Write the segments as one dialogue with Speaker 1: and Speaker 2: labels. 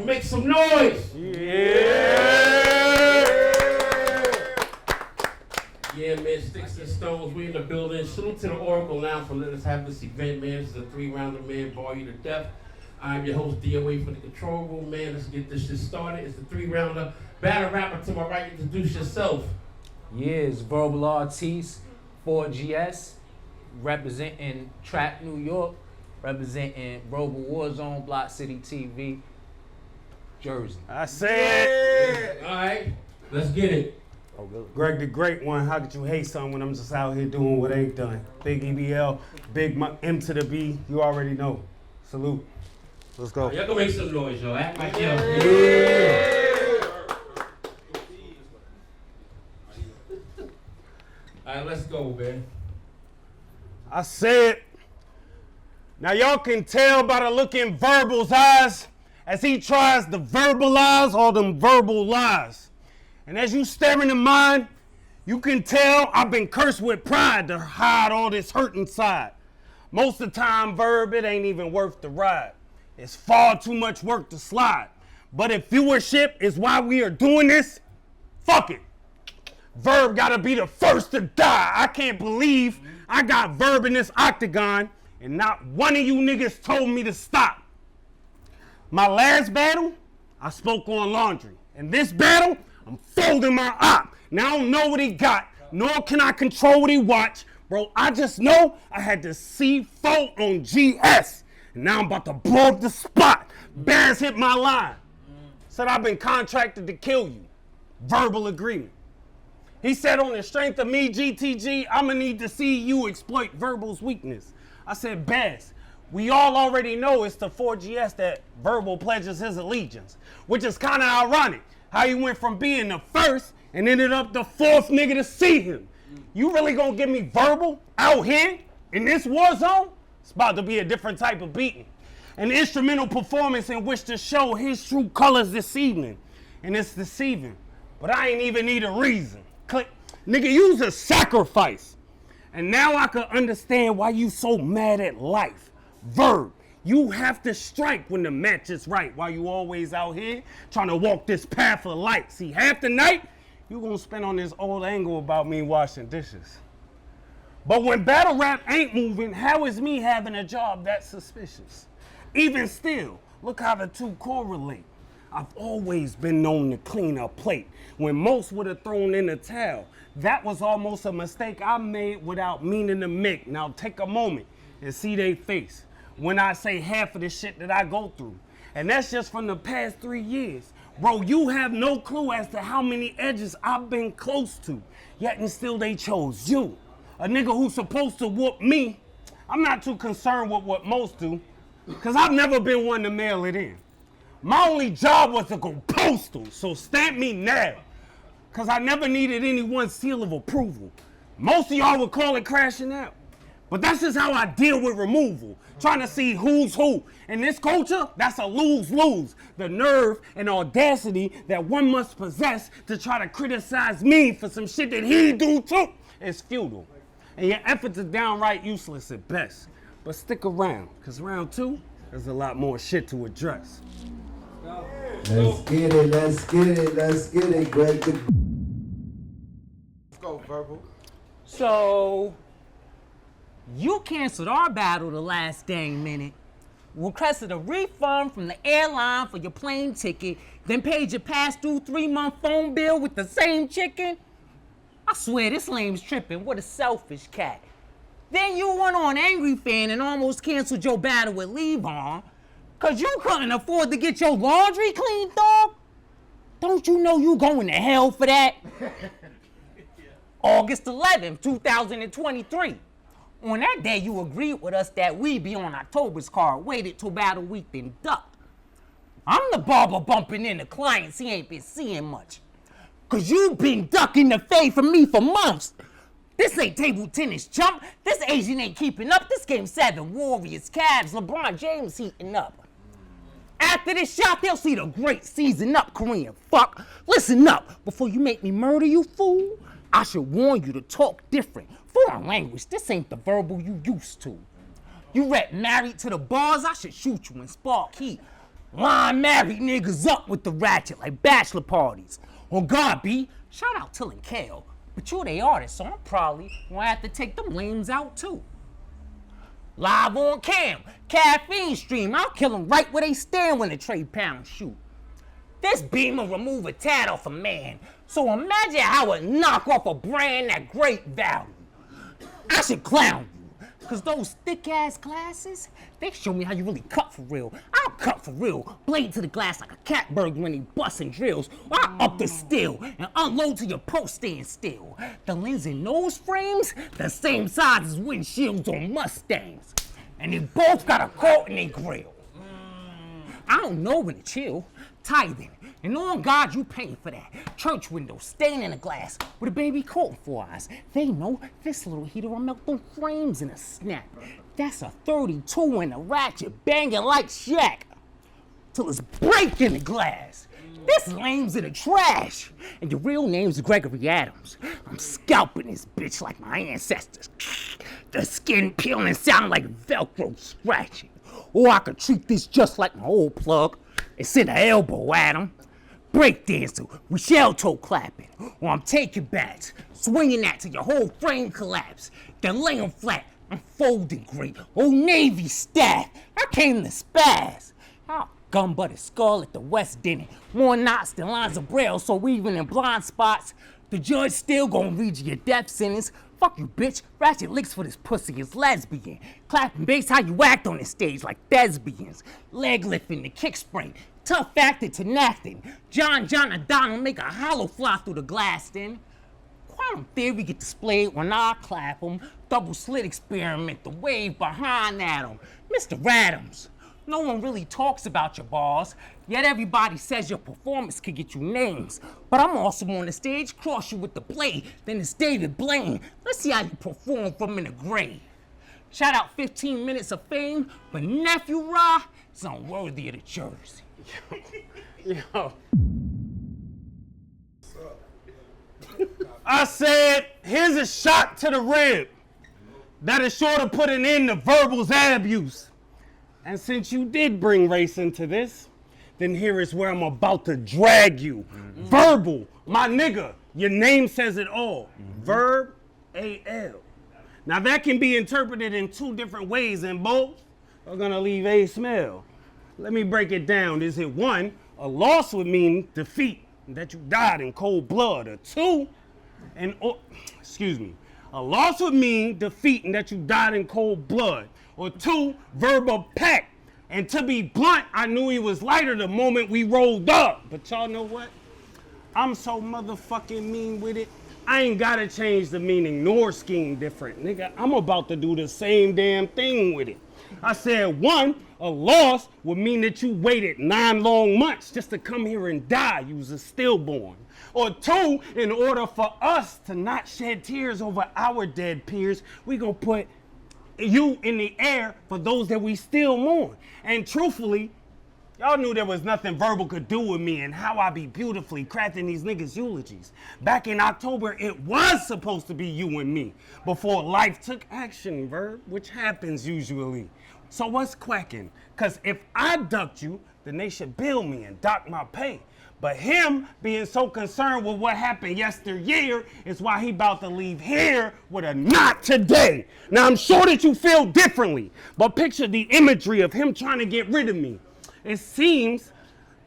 Speaker 1: make some noise. Yeah, man, Sticks and Stones, we in the building. Salute to the Oracle Lounge for letting us have this event, man. This is a 3-rounder, man, bar you to death. I'm your host, DOA for the control room, man. Let's get this shit started. It's the 3-rounder. Battle rapper to my right, introduce yourself.
Speaker 2: Yeah, it's Verbal Arteest, 4GS, representing Trap New York, representing Verbal Warzone, Block City TV, Jersey.
Speaker 3: I said.
Speaker 1: All right, let's get it.
Speaker 3: Oh, really? Greg the Great One, how could you hate something when I'm just out here doing what ain't done? Big EBL, Big M to the B, you already know. Salute. Let's go.
Speaker 1: Y'all can make some noise, yo. Act like yo. All right, let's go, man.
Speaker 3: I said, now y'all can tell by the look in Verbal's eyes as he tries to verbalize all them verbal lies. And as you stare into mine, you can tell I've been cursed with pride to hide all this hurt inside. Most of the time, Verb, it ain't even worth the ride. It's far too much work to slide. But if viewership is why we are doing this, fuck it. Verb gotta be the first to die. I can't believe I got Verb in this octagon and not one of you niggas told me to stop. My last battle, I spoke on laundry. In this battle, I'm folding my op. Now I don't know what he got, nor can I control what he watch. Bro, I just know I had to C4 on GS. And now I'm about to blow up the spot. Bears hit my line. Said I've been contracted to kill you. Verbal agreement. He said on the strength of me, GTG, I'ma need to see you exploit Verbal's weakness. I said, Bass, we all already know it's the 4GS that Verbal pledges his allegiance, which is kind of ironic, how he went from being the first and ended up the fourth nigga to see him. You really gonna give me Verbal out here in this war zone? It's about to be a different type of beating. An instrumental performance in which to show his true colors this evening. And it's deceiving, but I ain't even need a reason. Click. Nigga, you's a sacrifice. And now I can understand why you so mad at life. Verb, you have to strike when the match is right. While you always out here trying to walk this path of light. See, half the night, you gonna spend on this old angle about me washing dishes. But when battle rap ain't moving, how is me having a job that's suspicious? Even still, look how the two correlate. I've always been known to clean a plate when most would have thrown in the towel. That was almost a mistake I made without meaning to make. Now take a moment and see they face when I say half of the shit that I go through. And that's just from the past 3 years. Bro, you have no clue as to how many edges I've been close to, yet and still they chose you. A nigga who's supposed to whoop me. I'm not too concerned with what most do, because I've never been one to mail it in. My only job was to go postal, so stamp me now, because I never needed anyone's seal of approval. Most of y'all would call it crashing out, but that's just how I deal with removal, trying to see who's who. In this culture, that's a lose-lose. The nerve and audacity that one must possess to try to criticize me for some shit that he do too is futile. And your efforts are downright useless at best. But stick around, because round 2, there's a lot more shit to address.
Speaker 4: Let's get it, let's get it, let's get it, Greg. Let's
Speaker 5: go, Verbal.
Speaker 2: So, you canceled our battle the last dang minute, requested a refund from the airline for your plane ticket, then paid your past due 3-month phone bill with the same chicken? I swear this lame's tripping. What a selfish cat. Then you went on Angry Fan and almost canceled your battle with Leevon because you couldn't afford to get your laundry cleaned, dog. Don't you know you going to hell for that? August 11th, 2023. On that day, you agreed with us that we be on October's card, waited till battle week, then ducked. I'm the barber bumping into clients he ain't been seeing much. Cause you been ducking the fade from me for months. This ain't table tennis chump. This Asian ain't keeping up. This game 7, Warriors, Cavs, LeBron James heating up. After this shot, they'll see the great season up, Korean fuck. Listen up, before you make me murder you, fool. I should warn you to talk different. Foreign language, this ain't the verbal you used to. You rap married to the bars, I should shoot you and spark heat. Line married niggas up with the ratchet like bachelor parties. On God, B, shout out Till and Kale. But you they artists, so I'm probably gonna have to take them lames out too. Live on cam, caffeine stream, I'll kill them right where they stand when the trade pounds shoot. This beam will remove a tat off a man, so imagine how it knock off a brand that great value. I should clown you, cause those thick-ass glasses, they show me how you really cut for real. I'll cut for real, blade to the glass like a catbird when he bustin' drills. Or I'll up the steel and unload to your post stand still. The lens and nose frames, the same size as windshields on Mustangs. And they both got a coat in their grill. I don't know when to chill, tithing, and on God you paying for that. Church windows, stain in the glass, with a baby coat and 4 eyes. They know this little heater will melt them frames in a snap. That's a 32 in a ratchet, banging like Shaq, till it's breaking the glass. This lame's in the trash, and your real name's Gregory Adams. I'm scalping this bitch like my ancestors. The skin peeling sound like Velcro scratching. Or I could treat this just like my old plug and send an elbow at him. Breakdancer with shell toe clapping. Or I'm taking bats, swinging that till your whole frame collapse. Then lay 'em flat, I'm folding great. Old Navy staff, I came to spaz. I'll gun butt his skull at the West Denny. More knots than lines of braille, so even in blind spots, the judge still gonna read you your death sentence. Fuck you, bitch. Ratchet licks for this pussy is lesbian. Clapping bass how you act on this stage like thespians. Leg lifting, the kick spring. Tough acting to nothing. John Donald make a hollow fly through the glass then. Quantum theory get displayed when I clap 'em. Double slit experiment, the wave behind at 'em. Mr. Adams, no one really talks about your bars, yet everybody says your performance could get you names. But I'm also on the stage, cross you with the blade, then it's David Blaine. Let's see how you perform from in the grave. Shout out 15 minutes of fame, but Nephew Ra is unworthy of the jersey.
Speaker 3: Yo. I said, here's a shot to the rib that is sure to put an end to verbal abuse. And since you did bring race into this, then here is where I'm about to drag you. Verbal, my nigga, your name says it all. Verb, A-L. Now that can be interpreted in 2 different ways, and both are gonna leave a smell. Let me break it down. Is it 1, a loss would mean defeat, that you died in cold blood, or 2, a loss would mean defeat and that you died in cold blood, or 2, verbal pack. And to be blunt, I knew he was lighter the moment we rolled up. But y'all know what? I'm so motherfucking mean with it. I ain't gotta change the meaning nor scheme different. Nigga, I'm about to do the same damn thing with it. I said 1, a loss would mean that you waited 9 long months just to come here and die. You was a stillborn. Or 2, in order for us to not shed tears over our dead peers, we gonna put you in the air for those that we still mourn. And truthfully, y'all knew there was nothing verbal could do with me and how I be beautifully crafting these niggas' eulogies. Back in October, it was supposed to be you and me before life took action, Verb, which happens usually. So what's quacking? Cause if I ducked you, then they should bill me and dock my pay. But him being so concerned with what happened yesteryear is why he about to leave here with a not today. Now I'm sure that you feel differently, but picture the imagery of him trying to get rid of me. It seems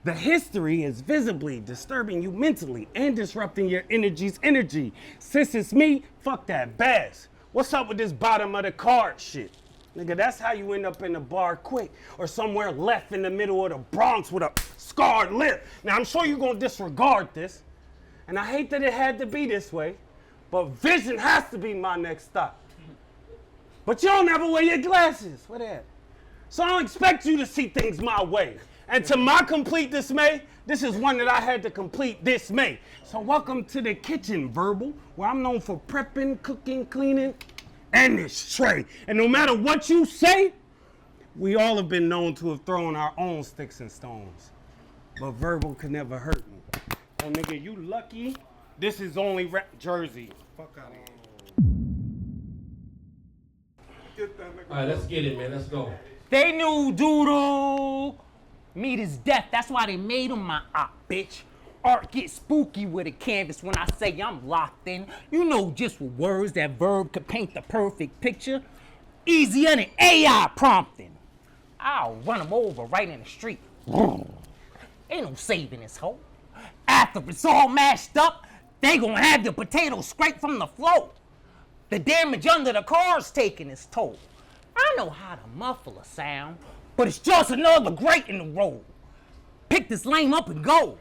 Speaker 3: the history is visibly disturbing you mentally and disrupting your energy. Since it's me, fuck that bass. What's up with this bottom of the card shit? Nigga, that's how you end up in the bar quick or somewhere left in the middle of the Bronx with a scarred lip. Now, I'm sure you're gonna disregard this, and I hate that it had to be this way, but vision has to be my next stop. But you don't ever wear your glasses. What that? So I don't expect you to see things my way. And to my complete dismay, this is one that I had to complete this May. So welcome to the kitchen, Verbal, where I'm known for prepping, cooking, cleaning, and this tray. And no matter what you say, we all have been known to have thrown our own sticks and stones. But verbal could never hurt me. Oh, nigga, you lucky. This is only rap Jersey. Fuck out of here.
Speaker 1: All right, let's get it, man. Let's go.
Speaker 2: They knew doodle. Meet his death, that's why they made him my op, bitch. Art gets spooky with a canvas when I say I'm locked in. You know just what words that verb could paint the perfect picture. Easier than AI prompting. I'll run him over right in the street. Ain't no saving this hoe. After it's all mashed up, they gonna have the potatoes scraped from the floor. The damage under the car's taking its toll. I know how to muffle a sound, but it's just another grate in the road. Pick this lame up and go.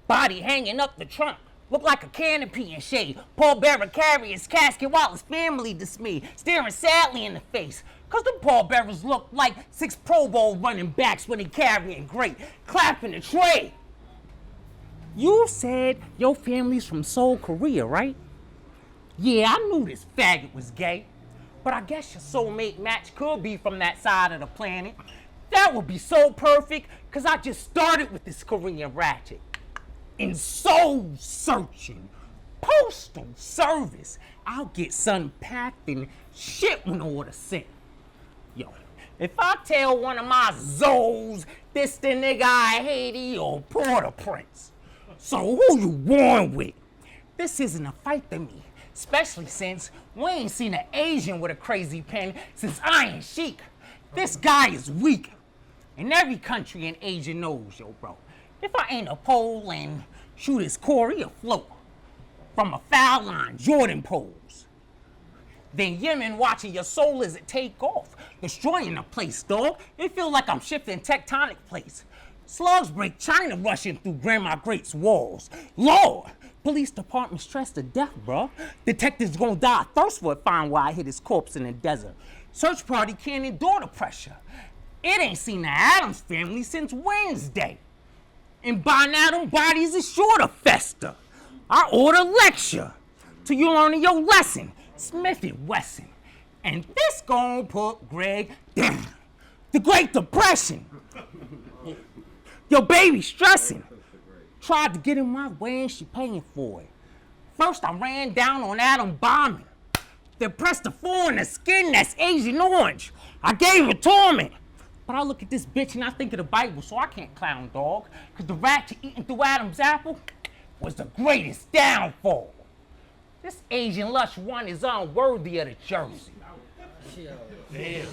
Speaker 2: Body hanging up the trunk, look like a canopy in shade. Pallbearer carry his casket while his family dismayed, staring sadly in the face. Cause the pallbearers look like 6 Pro Bowl running backs when they carrying great, clapping the tray. You said your family's from Seoul, Korea, right? Yeah, I knew this faggot was gay, but I guess your soulmate match could be from that side of the planet. That would be so perfect, cause I just started with this Korean ratchet. In soul searching, postal service, I'll get something packed and shit when order sent. Yo, if I tell one of my Zoes, this the nigga I hate or Port-au-Prince. So who you born with? This isn't a fight to me, especially since we ain't seen an Asian with a crazy pen since Iron Sheik. This guy is weak. And every country in Asia knows, yo, bro. If I ain't a pole and shoot his Corey afloat from a foul line, Jordan pose. Then Yemen watching your soul as it take off, destroying the place, dog. It feel like I'm shifting tectonic plates. Slugs break China rushing through Grandma Great's walls. Lord, police department stressed to death, bro. Detectives gonna die of thirst for it, find where I hit his corpse in the desert. Search party can't endure the pressure. It ain't seen the Addams family since Wednesday. And by now, them bodies is sure to fester. I order lecture till you learning your lesson, Smith & Wesson. And this gon' put Greg down. The Great Depression. Your baby stressing. Tried to get in my way and she paying for it. First I ran down on Adam bombing. Then pressed the 4 in the skin that's Asian orange. I gave her torment. But I look at this bitch and I think of the Bible, so I can't clown, dog. Cause the ratchet eating through Adam's apple was the greatest downfall. This Asian lush one is unworthy of the jersey.
Speaker 3: Damn.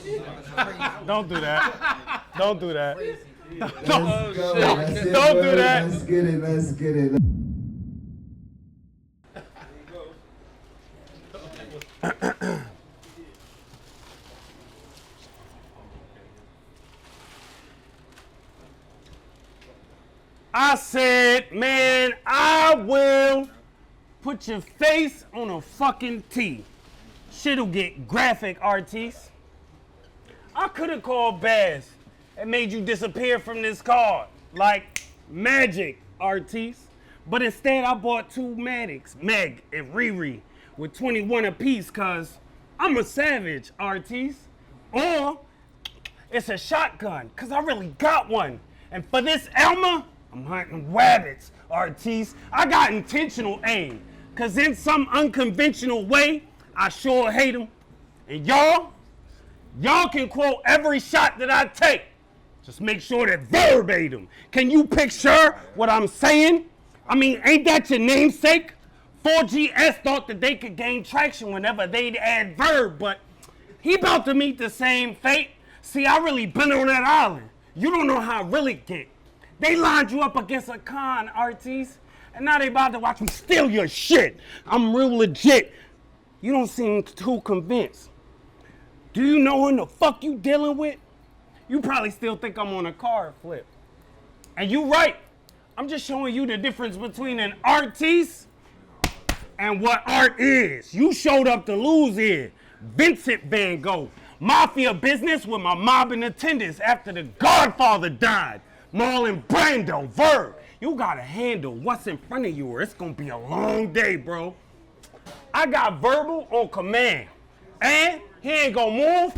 Speaker 3: Don't do that. Don't do that.
Speaker 4: Let's go. That's it,
Speaker 3: Don't do
Speaker 4: bro.
Speaker 3: that.
Speaker 4: Let's get it. Let's get it.
Speaker 3: I said, man, I will put your face on a fucking T. Shit'll get graphic, Arteest. I could have called Baz and made you disappear from this card, like magic, Arteest. But instead, I bought 2 Maddox, Meg and Riri, with 21 apiece, cause I'm a savage, Arteest. Or it's a shotgun, cause I really got one. And for this Elmer, I'm hunting rabbits, Arteest. I got intentional aim, cause in some unconventional way, I sure hate them. And y'all can quote every shot that I take. Just make sure that verbatim. Can you picture what I'm saying? I mean, ain't that your namesake? 4GS thought that they could gain traction whenever they'd add verb, but he about to meet the same fate. See, I really been on that island. You don't know how I really get. They lined you up against a con, Arteest, and now they about to watch me steal your shit. I'm real legit. You don't seem too convinced. Do you know who the fuck you dealing with? You probably still think I'm on a card flip. And you right. I'm just showing you the difference between an artiste and what art is. You showed up to lose here. Vincent Van Gogh. Mafia business with my mob in attendance after the Godfather died. Marlon Brando, Verb. You gotta handle what's in front of you or it's gonna be a long day, bro. I got verbal on command. And he ain't gonna move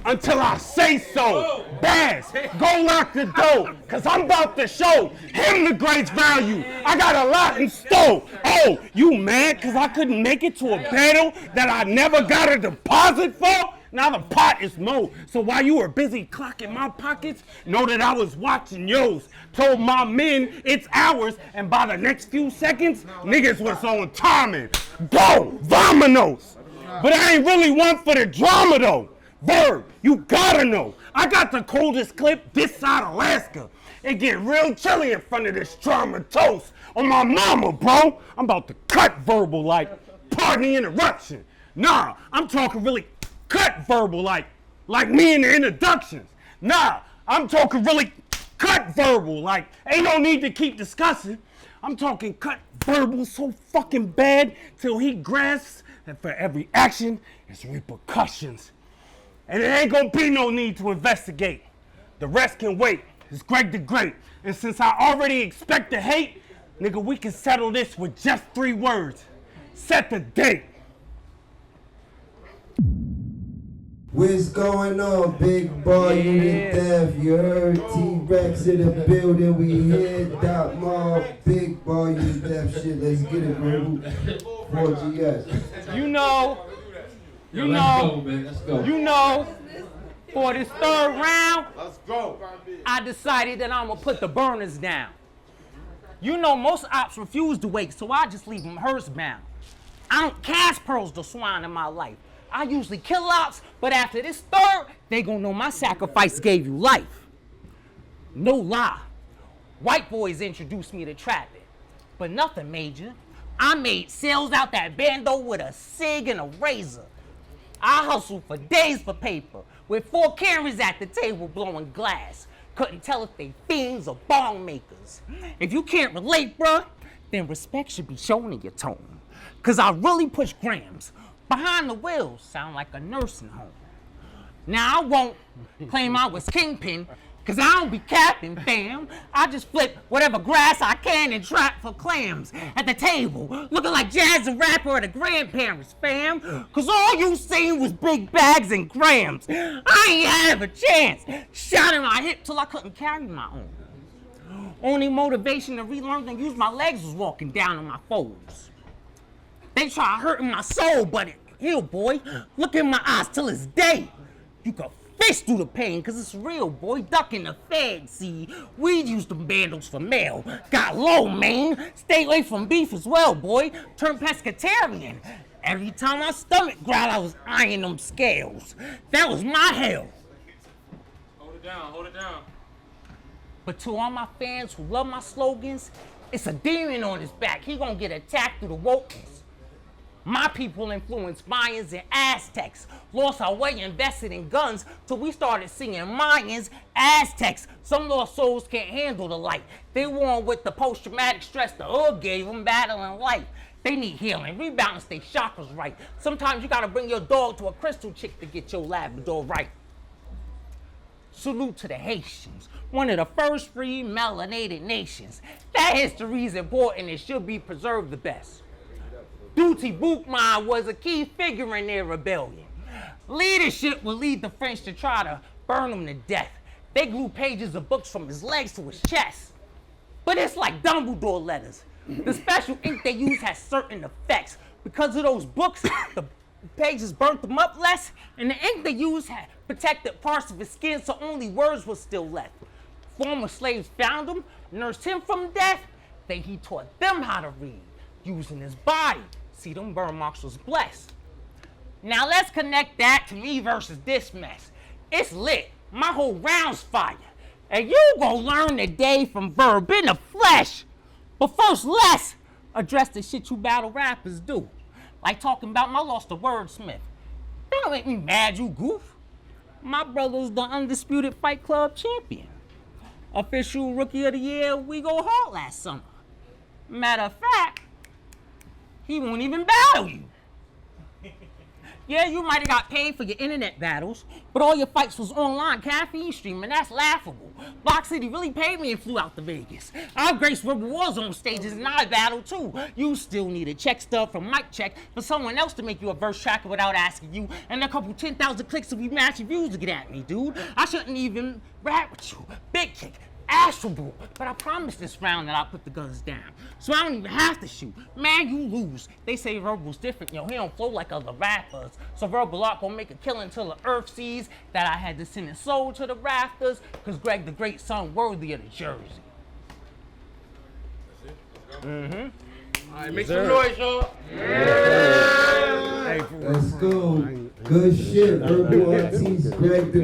Speaker 3: until I say so. Baz, go lock the door, cause I'm about to show him the great value. I got a lot in store. Oh, you mad cause I couldn't make it to a battle that I never got a deposit for? Now the pot is low. So while you were busy clocking my pockets, know that I was watching yours. Told my men it's ours, and by the next few seconds, niggas was on timing. Go, vamonos. But I ain't really one for the drama though. Verb, you gotta know. I got the coldest clip this side of Alaska. It get real chilly in front of this trauma toast. On my mama, bro. I'm about to cut verbal like, pardon the interruption. Nah, I'm talking really cut verbal like me in the introductions. Nah, I'm talking really cut verbal like ain't no need to keep discussing. I'm talking cut verbal so fucking bad till he grasps that for every action is repercussions. And it ain't gonna be no need to investigate. The rest can wait. It's Greg the Great. And since I already expect to hate, nigga, we can settle this with just 3 words. Set the date.
Speaker 4: What's going on, big boy? You to death. You heard T-Rex in the building. We here, Dot Mall, big boy, you to death shit. Let's get it, bro. 4GS.
Speaker 2: You know, for this 3rd round,
Speaker 3: Let's go.
Speaker 2: I decided that I'm gonna put the burners down. You know, most ops refuse to wake, so I just leave them hearse bound. I don't cast pearls to swine in my life. I usually kill ops, but after this 3rd, they gonna know my sacrifice gave you life. No lie, white boys introduced me to trapping, but nothing major. I made sales out that bando with a cig and a razor. I hustled for days for paper, with 4 cameras at the table blowing glass. Couldn't tell if they fiends or bong makers. If you can't relate, bruh, then respect should be shown in your tone. Cause I really push grams. Behind the wheels, sound like a nursing home. Now I won't claim I was kingpin, cause I don't be capping, fam. I just flip whatever grass I can and trap for clams at the table, looking like jazz and rapper or the grandparents, fam. Cause all you seen was big bags and grams. I ain't have a chance. Shot in my hip till I couldn't carry my own. Only motivation to relearn and use my legs was walking down on my foes. They try hurting my soul, but it healed, boy. Look in my eyes till it's day. You can fist through the pain, cause it's real, boy. Ducking the feds, see. We'd use them bandals for mail. Got low, man. Stay away from beef as well, boy. Turn pescatarian. Every time my stomach growled, I was eyeing them scales. That was my hell.
Speaker 3: Hold it down, hold it down.
Speaker 2: But to all my fans who love my slogans, it's a demon on his back. He gonna get attacked through the wokeness. My people influenced Mayans and Aztecs, lost our way, invested in guns, till we started singing Mayans, Aztecs. Some lost souls can't handle the light. They won with the post-traumatic stress the hood gave them battling life. They need healing, rebalance their chakras right. Sometimes you gotta bring your dog to a crystal chick to get your Labrador right. Salute to the Haitians, one of the first free melanated nations. That history is important and should be preserved the best. Duty Boukman was a key figure in their rebellion. Leadership would lead the French to try to burn him to death. They glued pages of books from his legs to his chest. But it's like Dumbledore letters. The special ink they use has certain effects. Because of those books, the pages burnt them up less, and the ink they used had protected parts of his skin, so only words were still left. Former slaves found him, nursed him from death, then he taught them how to read, using his body. See, them burn marks was blessed. Now let's connect that to me versus this mess. It's lit, my whole round's fire. And you gon' learn today from Verb in the flesh. But first, let's address the shit you battle rappers do. Like talking about my loss to Wordsmith. That don't make me mad, you goof. My brother's the undisputed Fight Club champion. Official Rookie of the Year, we go hard last summer. Matter of fact, he won't even battle you. Yeah, you might have got paid for your internet battles, but all your fights was online caffeine streaming. That's laughable. Block City really paid me and flew out to Vegas. I've graced Rebel Warzone stages and I battle too. You still need a check stub from Mike Check for someone else to make you a verse tracker without asking you, and a couple 10,000 clicks if we match your views to get at me, dude. I shouldn't even rap with you. Big kick, answerable. But I promise this round that I put the guns down. So I don't even have to shoot. Man, you lose. They say Verbal's different, yo. He don't flow like other rappers. So Verbal Art gon' make a killing till the earth sees that I had to send his soul to the rafters, cause Greg the Great son worthy of the jersey.
Speaker 1: All right, make some noise, y'all.
Speaker 3: Hey, for real.
Speaker 4: Let's go. Good shit, Verbal Arteest, Greg the